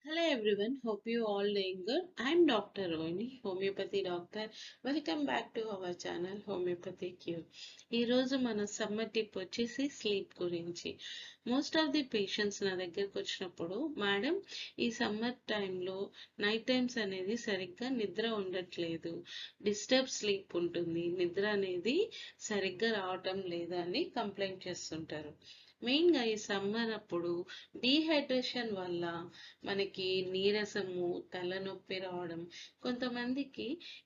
Hello everyone, hope you all doing good. I'm Dr. Rohini, homeopathy doctor. Welcome back to our channel Homeopathy Cure. ఈ రోజు మన summer tip వచ్చేసి sleep గురించి. Most of the patients నా దగ్గరకు వచ్చినప్పుడు madam ఈ సమ్మర్ టైంలో నైట్ టైమ్స్ అనేది సరిగ్గా నిద్ర ఉండట్లేదు, డిస్టర్బ్ స్లీప్ ఉంటుంది, నిద్ర అనేది సరిగ్గా రావటం లేదని కంప్లైంట్ చేస్తుంటారు. మెయిన్గా ఈ సమ్మర్ అప్పుడు డీహైడ్రేషన్ వల్ల మనకి నీరసము, తలనొప్పి రావడం, కొంతమందికి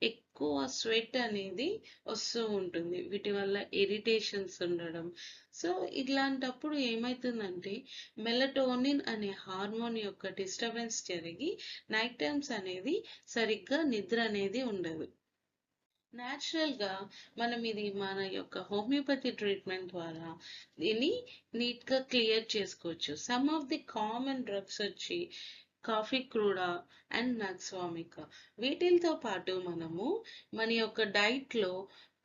ఎక్కువ స్వెట్ అనేది వస్తూ ఉంటుంది. వీటి వల్ల ఇరిటేషన్స్ ఉండడం. సో ఇట్లాంటప్పుడు ఏమవుతుందంటే మెలటోనిన్ అనే హార్మోన్ యొక్క డిస్టర్బెన్స్ జరిగి నైట్ టైమ్స్ అనేది సరిగ్గా నిద్ర అనేది ఉండదు. గా మనం ఇది మన యొక్క హోమియోపతి ట్రీట్మెంట్ ద్వారా దీన్ని నీట్గా క్లియర్ చేసుకోవచ్చు. Some of the common drugs వచ్చి కాఫీ క్రూడా అండ్ నక్స్వామికా. వీటితో పాటు మనము మన యొక్క డైట్లో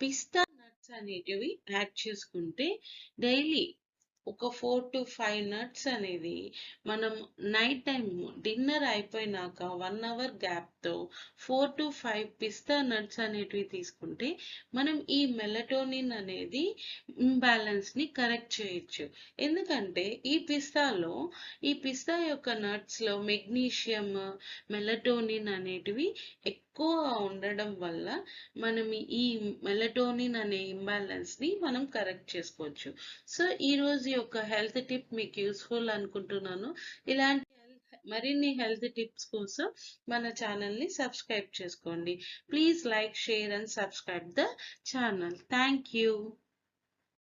పిస్తా నట్స్ అనేటివి యాడ్ చేసుకుంటే డైలీ ఒక 4 to 5 నట్స్ అనేది మనం నైట్ టైం డిన్నర్ అయిపోయినాక 1 అవర్ గ్యాప్తో 4 to 5 పిస్తా నట్స్ అనేటివి తీసుకుంటే మనం ఈ మెలటోనిన్ అనేది ఇంబ్యాలెన్స్ని కరెక్ట్ చేయొచ్చు. ఎందుకంటే ఈ పిస్తా యొక్క నట్స్లో మెగ్నీషియం, మెలటోనిన్ అనేటివి ఎక్కువ ఉండడం వల్ల మనం ఈ మెలటోనిన్ అనే ఇంబ్యాలెన్స్ ని మనం కరెక్ట్ చేసుకోవచ్చు. సో ఈ రోజు యొక్క హెల్త్ టిప్ మీకు యూస్ఫుల్ అనుకుంటున్నాను. ఇలాంటి మరిన్ని హెల్త్ టిప్స్ కోసం మన ఛానల్ ని సబ్స్క్రైబ్ చేసుకోండి. Please like, share and subscribe the channel. Thank you.